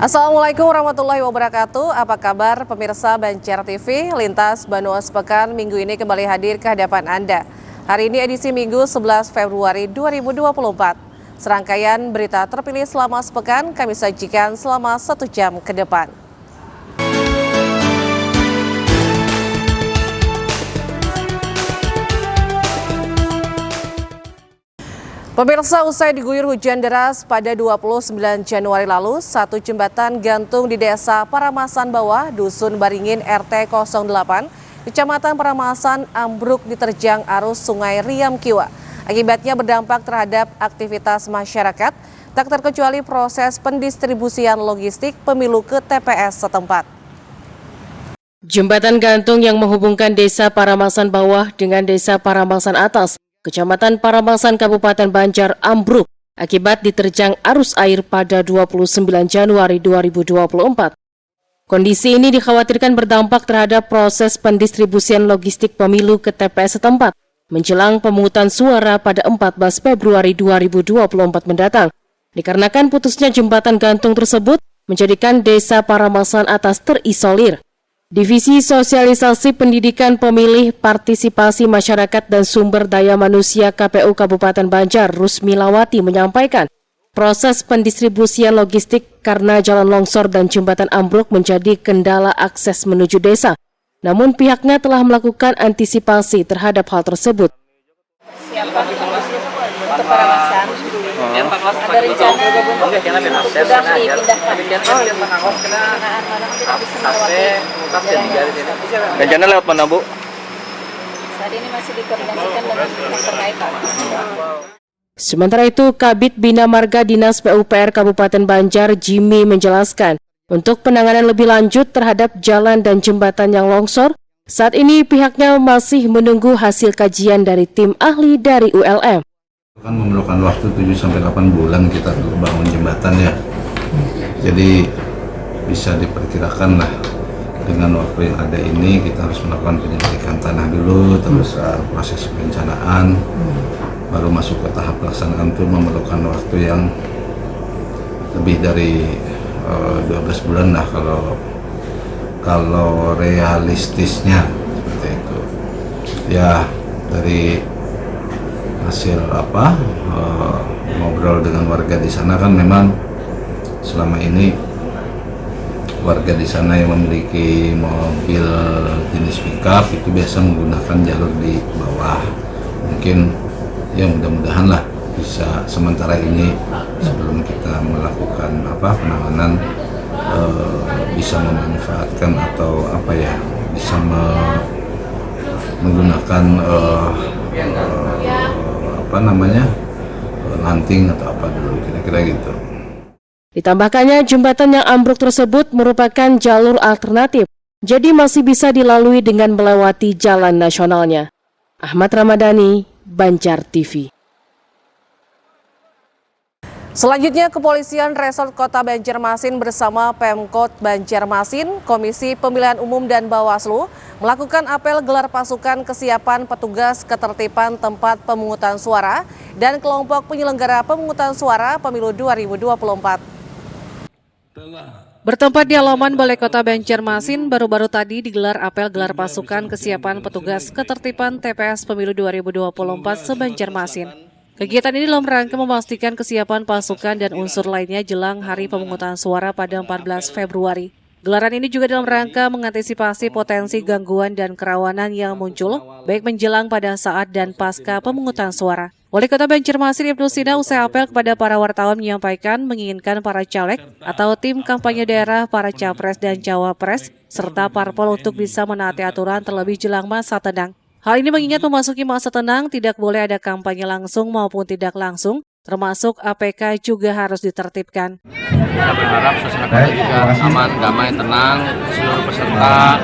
Assalamualaikum warahmatullahi wabarakatuh. Apa kabar pemirsa Banjar TV? Lintas Banua Sepekan minggu ini kembali hadir ke hadapan Anda. Hari ini edisi Minggu 11 Februari 2024. Serangkaian berita terpilih selama sepekan kami sajikan selama 1 jam ke depan. Pemirsa, usai diguyur hujan deras pada 29 Januari lalu, satu jembatan gantung di Desa Paramasan Bawah, Dusun Baringin RT 08, Kecamatan Paramasan ambruk diterjang arus Sungai Riam Kiwa. Akibatnya berdampak terhadap aktivitas masyarakat, tak terkecuali proses pendistribusian logistik pemilu ke TPS setempat. Jembatan gantung yang menghubungkan Desa Paramasan Bawah dengan Desa Paramasan Atas, Kecamatan Paramasan Kabupaten Banjar ambruk akibat diterjang arus air pada 29 Januari 2024. Kondisi ini dikhawatirkan berdampak terhadap proses pendistribusian logistik pemilu ke TPS setempat menjelang pemungutan suara pada 14 Februari 2024 mendatang. Dikarenakan putusnya jembatan gantung tersebut menjadikan Desa Paramasan Atas terisolir. Divisi Sosialisasi Pendidikan Pemilih, Partisipasi Masyarakat dan Sumber Daya Manusia KPU Kabupaten Banjar, Rusmilawati menyampaikan, proses pendistribusian logistik karena jalan longsor dan jembatan ambruk menjadi kendala akses menuju desa. Namun pihaknya telah melakukan antisipasi terhadap hal tersebut. Siapa untuk Paramasan? Ada rencana sudah dipindahkan. Rencana lewat mana, Bu? Saat ini masih dikoordinasikan dengan pihak terkait. Sementara itu, Kabid Bina Marga Dinas PUPR Kabupaten Banjar, Jimmy menjelaskan, untuk penanganan lebih lanjut terhadap jalan dan jembatan yang longsor, saat ini pihaknya masih menunggu hasil kajian dari tim ahli dari ULM. Kan memerlukan waktu 7-8 bulan kita bangun jembatan ya. Jadi bisa diperkirakan lah dengan waktu yang ada ini kita harus melakukan penyelidikan tanah dulu, terus proses perencanaan, baru masuk ke tahap pelaksanaan itu memerlukan waktu yang lebih dari 12 bulan lah kalau realistisnya seperti itu. Ya dari hasil ngobrol dengan warga di sana kan memang selama ini warga di sana yang memiliki mobil jenis pickup itu biasa menggunakan jalur di bawah. Mungkin ya mudah-mudahan lah bisa sementara ini sebelum kita melakukan penanganan bisa memanfaatkan atau bisa menggunakan lanting atau apa dulu kira-kira gitu. Ditambahkannya jembatan yang ambruk tersebut merupakan jalur alternatif, jadi masih bisa dilalui dengan melewati jalan nasionalnya. Ahmad Ramadhani, Banjar TV. Selanjutnya, Kepolisian Resort Kota Banjarmasin bersama Pemkot Banjarmasin, Komisi Pemilihan Umum dan Bawaslu melakukan apel gelar pasukan kesiapan petugas ketertiban tempat pemungutan suara dan kelompok penyelenggara pemungutan suara pemilu 2024. Bertempat di halaman Balai Kota Banjarmasin, baru-baru tadi digelar apel gelar pasukan kesiapan petugas ketertiban TPS pemilu 2024 se-Banjarmasin. Kegiatan ini dalam rangka memastikan kesiapan pasukan dan unsur lainnya jelang hari pemungutan suara pada 14 Februari. Gelaran ini juga dalam rangka mengantisipasi potensi gangguan dan kerawanan yang muncul, baik menjelang pada saat dan pasca pemungutan suara. Wali Kota Banjarmasin Ibnu Sina usai apel kepada para wartawan menyampaikan menginginkan para caleg atau tim kampanye daerah, para capres dan cawapres, serta parpol untuk bisa menaati aturan terlebih jelang masa tenang. Hal ini mengingat memasuki masa tenang, tidak boleh ada kampanye langsung maupun tidak langsung, termasuk APK juga harus ditertibkan. Kita berharap suasana kota juga aman, damai, tenang, seluruh peserta,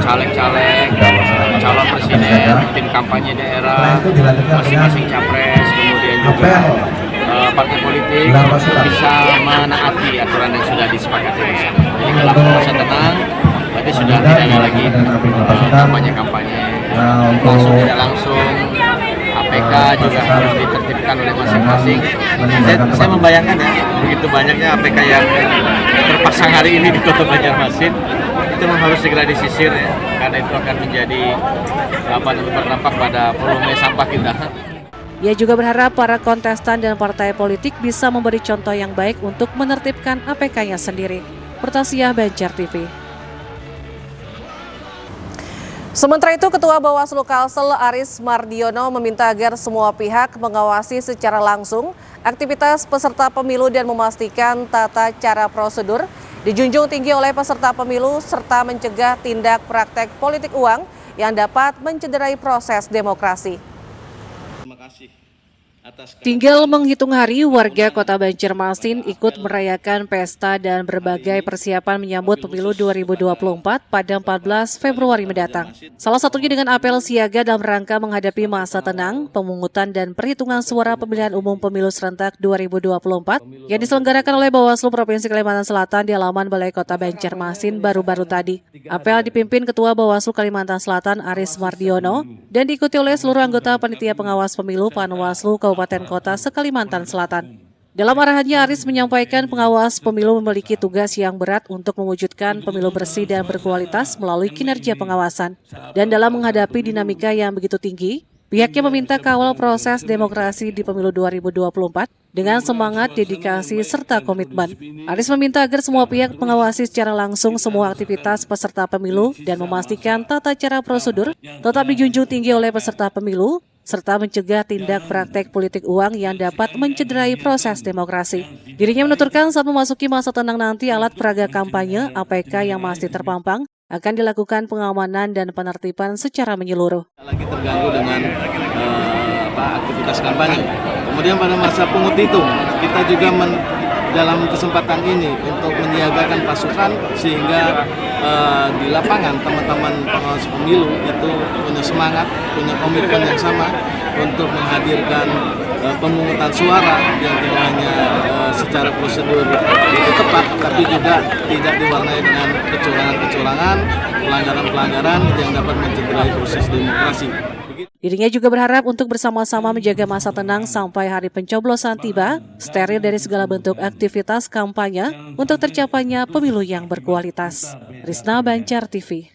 caleg-caleg, calon presiden, tim kampanye daerah, masing-masing capres, kemudian juga partai politik bisa menaati aturan yang sudah disepakati bersama. Jadi kalau masa tenang, berarti sudah tidak ada lagi kampanye-kampanye langsung tidak langsung, APK APK juga harus ditertibkan oleh masing-masing. Saya membayangkan ya, begitu banyaknya APK yang terpasang hari ini di Kota Banjarmasin, itu memang harus segera disisir ya, karena itu akan menjadi berdampak pada volume sampah kita. Ia juga berharap para kontestan dan partai politik bisa memberi contoh yang baik untuk menertibkan APK-nya sendiri. Pertasiah Banjar TV. Sementara itu, Ketua Bawaslu Kalsel Aris Mardiono meminta agar semua pihak mengawasi secara langsung aktivitas peserta pemilu dan memastikan tata cara prosedur dijunjung tinggi oleh peserta pemilu serta mencegah tindak praktek politik uang yang dapat mencederai proses demokrasi. Tinggal menghitung hari, warga Kota Banjarmasin ikut merayakan pesta dan berbagai persiapan menyambut pemilu 2024 pada 14 Februari mendatang. Salah satunya dengan apel siaga dalam rangka menghadapi masa tenang, pemungutan dan perhitungan suara pemilihan umum pemilu serentak 2024 yang diselenggarakan oleh Bawaslu Provinsi Kalimantan Selatan di halaman Balai Kota Banjarmasin baru-baru tadi. Apel dipimpin Ketua Bawaslu Kalimantan Selatan Aris Mardiono dan diikuti oleh seluruh anggota Panitia Pengawas Pemilu Panwaslu Kabupaten Kota se-Kalimantan Selatan. Dalam arahannya, Aris menyampaikan pengawas pemilu memiliki tugas yang berat untuk mewujudkan pemilu bersih dan berkualitas melalui kinerja pengawasan. Dan dalam menghadapi dinamika yang begitu tinggi, pihaknya meminta kawal proses demokrasi di pemilu 2024 dengan semangat, dedikasi, serta komitmen. Aris meminta agar semua pihak mengawasi secara langsung semua aktivitas peserta pemilu dan memastikan tata cara prosedur tetap dijunjung tinggi oleh peserta pemilu, serta mencegah tindak praktek politik uang yang dapat mencederai proses demokrasi. Dirinya menuturkan saat memasuki masa tenang nanti alat peraga kampanye APK yang masih terpampang akan dilakukan pengamanan dan penertiban secara menyeluruh. Lagi terganggu dengan aktivitas kampanye. Kemudian pada masa pungut hitung, kita juga dalam kesempatan ini untuk menyiagakan pasukan sehingga di lapangan teman-teman pengawas pemilu itu punya semangat, punya komitmen yang sama untuk menghadirkan pemungutan suara yang tidak hanya secara prosedur itu tepat, tapi juga tidak diwarnai dengan kecurangan-kecurangan, pelanggaran-pelanggaran yang dapat mencederai proses demokrasi. Dirinya juga berharap untuk bersama-sama menjaga masa tenang sampai hari pencoblosan tiba, steril dari segala bentuk aktivitas kampanye untuk tercapainya pemilu yang berkualitas. Risna Banjar TV.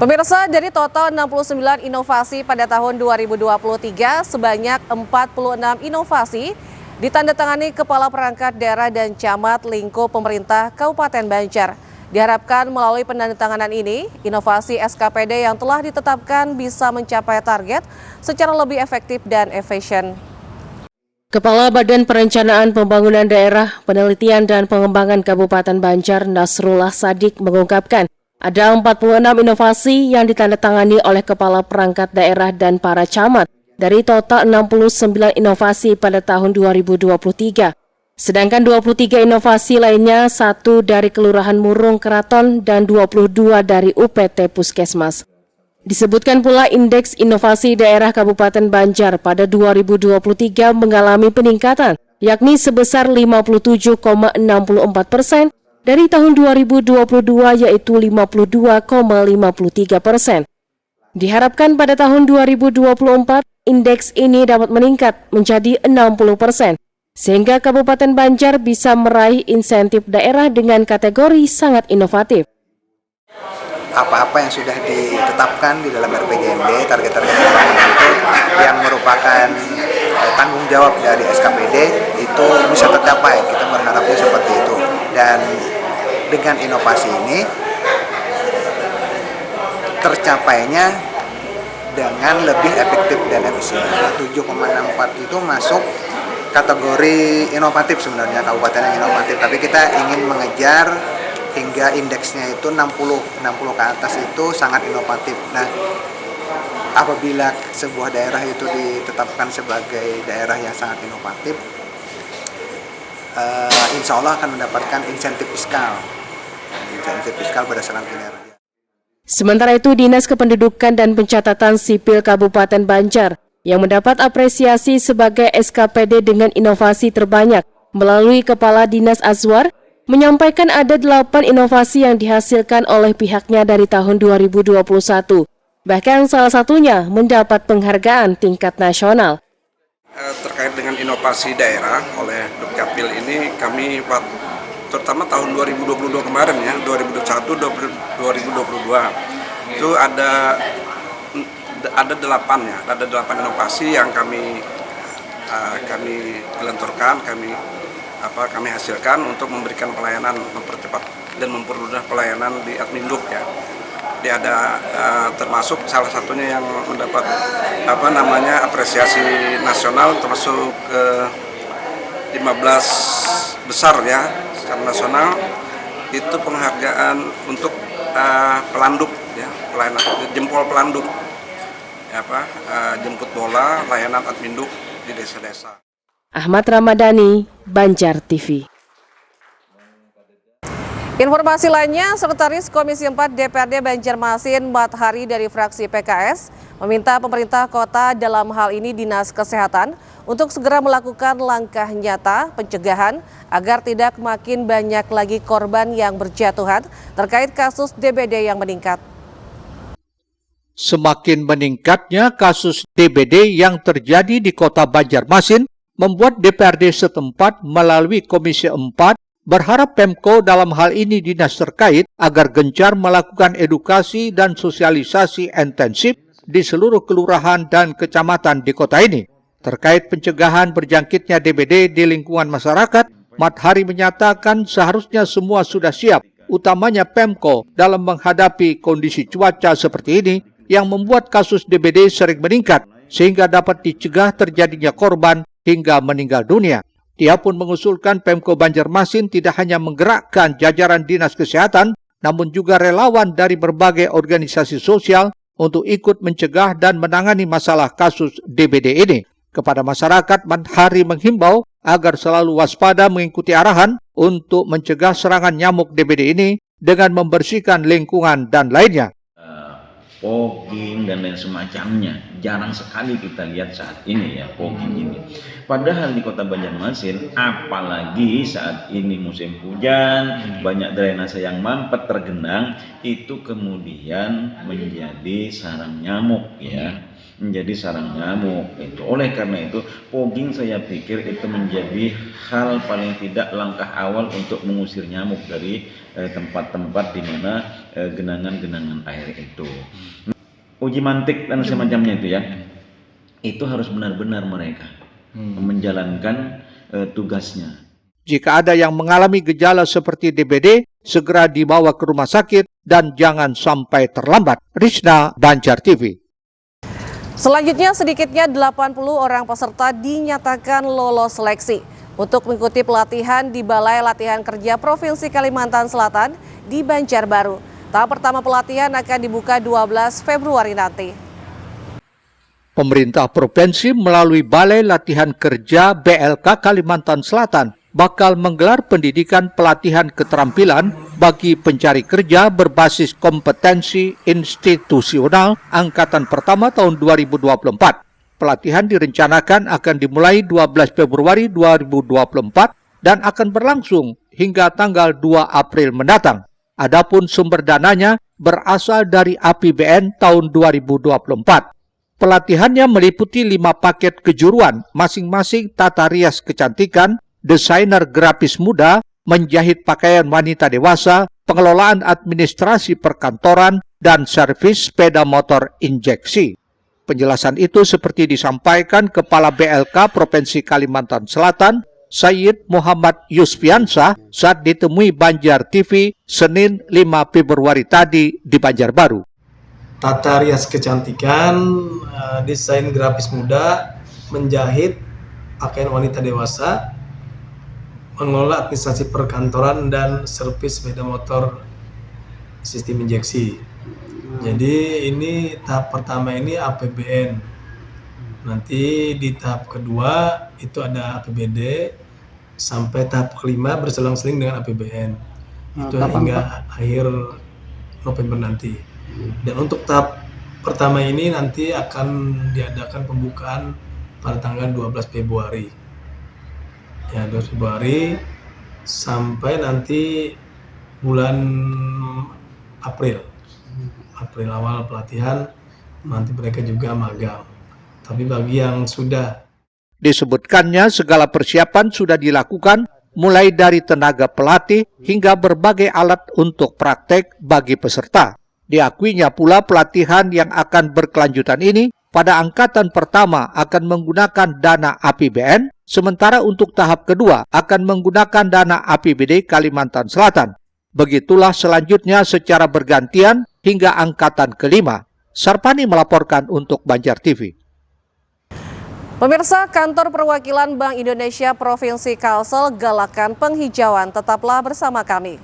Pemirsa, dari total 69 inovasi pada tahun 2023, sebanyak 46 inovasi ditandatangani Kepala Perangkat Daerah dan Camat lingkup pemerintah Kabupaten Banjar. Diharapkan melalui penandatanganan ini, inovasi SKPD yang telah ditetapkan bisa mencapai target secara lebih efektif dan efisien. Kepala Badan Perencanaan Pembangunan Daerah, Penelitian dan Pengembangan Kabupaten Banjar, Nasrullah Sadik, mengungkapkan ada 46 inovasi yang ditandatangani oleh Kepala Perangkat Daerah dan para camat dari total 69 inovasi pada tahun 2023. Sedangkan 23 inovasi lainnya, 1 dari Kelurahan Murung Keraton dan 22 dari UPT Puskesmas. Disebutkan pula Indeks Inovasi Daerah Kabupaten Banjar pada 2023 mengalami peningkatan, yakni sebesar 57,64% dari tahun 2022 yaitu 52,53%. Diharapkan pada tahun 2024, indeks ini dapat meningkat menjadi 60%. Sehingga Kabupaten Banjar bisa meraih insentif daerah dengan kategori sangat inovatif. Apa-apa yang sudah ditetapkan di dalam RPJMD, target-target pembangunan itu yang merupakan tanggung jawab dari SKPD itu bisa tercapai. Kita berharapnya seperti itu. Dan dengan inovasi ini tercapainya dengan lebih efektif dan efisien. 7,64 itu masuk kategori inovatif sebenarnya, kabupaten yang inovatif, tapi kita ingin mengejar hingga indeksnya itu 60 ke atas itu sangat inovatif. Nah, apabila sebuah daerah itu ditetapkan sebagai daerah yang sangat inovatif, insya Allah akan mendapatkan insentif fiskal berdasarkan kinerja. Sementara itu, Dinas Kependudukan dan Pencatatan Sipil Kabupaten Banjar yang mendapat apresiasi sebagai SKPD dengan inovasi terbanyak melalui Kepala Dinas Azwar, menyampaikan ada 8 inovasi yang dihasilkan oleh pihaknya dari tahun 2021. Bahkan salah satunya mendapat penghargaan tingkat nasional. Terkait dengan inovasi daerah oleh Dukcapil ini, kami terutama tahun 2022 kemarin ya, 2021, 2022 itu ada 8 inovasi yang kami gelontorkan, kami hasilkan untuk memberikan pelayanan, mempercepat dan mempermudah pelayanan di Adminduk ya. Dia ada termasuk salah satunya yang mendapat apresiasi nasional, termasuk 15 besar ya secara nasional, itu penghargaan untuk pelanduk ya, pelayanan jempol pelanduk jemput bola, layanan Adminduk di desa-desa. Ahmad Ramadhani, Banjar TV. Informasi lainnya, Sekretaris Komisi 4 DPRD Banjarmasin Mat Hari dari fraksi PKS meminta pemerintah kota, dalam hal ini Dinas Kesehatan, untuk segera melakukan langkah nyata pencegahan agar tidak makin banyak lagi korban yang berjatuhan terkait kasus DBD yang meningkat. Semakin meningkatnya kasus DBD yang terjadi di kota Banjarmasin membuat DPRD setempat melalui Komisi 4 berharap Pemko, dalam hal ini dinas terkait, agar gencar melakukan edukasi dan sosialisasi intensif di seluruh kelurahan dan kecamatan di kota ini. Terkait pencegahan berjangkitnya DBD di lingkungan masyarakat, Mat Hari menyatakan seharusnya semua sudah siap, utamanya Pemko, dalam menghadapi kondisi cuaca seperti ini yang membuat kasus DBD sering meningkat, sehingga dapat dicegah terjadinya korban hingga meninggal dunia. Dia pun mengusulkan Pemko Banjarmasin tidak hanya menggerakkan jajaran Dinas Kesehatan, namun juga relawan dari berbagai organisasi sosial untuk ikut mencegah dan menangani masalah kasus DBD ini. Kepada masyarakat, Mat Hari menghimbau agar selalu waspada mengikuti arahan untuk mencegah serangan nyamuk DBD ini dengan membersihkan lingkungan dan lainnya. Fogging dan lain semacamnya jarang sekali kita lihat saat ini ya, fogging ini. Padahal di kota Banjarmasin, apalagi saat ini musim hujan, banyak drainase yang mampet tergenang, itu kemudian menjadi sarang nyamuk ya, menjadi sarang nyamuk itu. Oleh karena itu, fogging saya pikir itu menjadi hal paling tidak langkah awal untuk mengusir nyamuk dari tempat-tempat di mana genangan-genangan air itu. Uji mantik dan semacamnya itu ya, itu harus benar-benar mereka menjalankan tugasnya. Jika ada yang mengalami gejala seperti DBD, segera dibawa ke rumah sakit dan jangan sampai terlambat. Rishna, Banjar TV. Selanjutnya, sedikitnya 80 orang peserta dinyatakan lolos seleksi untuk mengikuti pelatihan di Balai Latihan Kerja Provinsi Kalimantan Selatan di Banjarbaru. Tahap pertama pelatihan akan dibuka 12 Februari nanti. Pemerintah provinsi melalui Balai Latihan Kerja BLK Kalimantan Selatan bakal menggelar pendidikan pelatihan keterampilan bagi pencari kerja berbasis kompetensi institusional angkatan pertama tahun 2024. Pelatihan direncanakan akan dimulai 12 Februari 2024 dan akan berlangsung hingga tanggal 2 April mendatang. Adapun sumber dananya berasal dari APBN tahun 2024. Pelatihannya meliputi 5 paket kejuruan, masing-masing tata rias kecantikan, desainer grafis muda, menjahit pakaian wanita dewasa, pengelolaan administrasi perkantoran, dan servis sepeda motor injeksi. Penjelasan itu seperti disampaikan Kepala BLK Provinsi Kalimantan Selatan, Sayyid Muhammad Yusfiansah saat ditemui Banjar TV Senin 5 Februari tadi di Banjarbaru. Tata rias kecantikan, desain grafis muda, menjahit pakaian wanita dewasa, mengelola administrasi perkantoran, dan servis sepeda motor sistem injeksi. Jadi ini tahap pertama ini APBN. Nanti di tahap kedua itu ada APBD, sampai tahap kelima berselang-seling dengan APBN. Itu hingga akhir November nanti. Dan untuk tahap pertama ini nanti akan diadakan pembukaan pada tanggal 12 Februari. Ya, 12 Februari sampai nanti bulan April awal pelatihan nanti mereka juga magang. Tapi bagi yang sudah Disebutkannya segala persiapan sudah dilakukan mulai dari tenaga pelatih hingga berbagai alat untuk praktek bagi peserta. Diakuinya pula pelatihan yang akan berkelanjutan ini pada angkatan pertama akan menggunakan dana APBN, sementara untuk tahap kedua akan menggunakan dana APBD Kalimantan Selatan. Begitulah selanjutnya secara bergantian hingga angkatan kelima. Sarpani melaporkan untuk Banjar TV. Pemirsa, Kantor Perwakilan Bank Indonesia Provinsi Kalsel galakan penghijauan. Tetaplah bersama kami.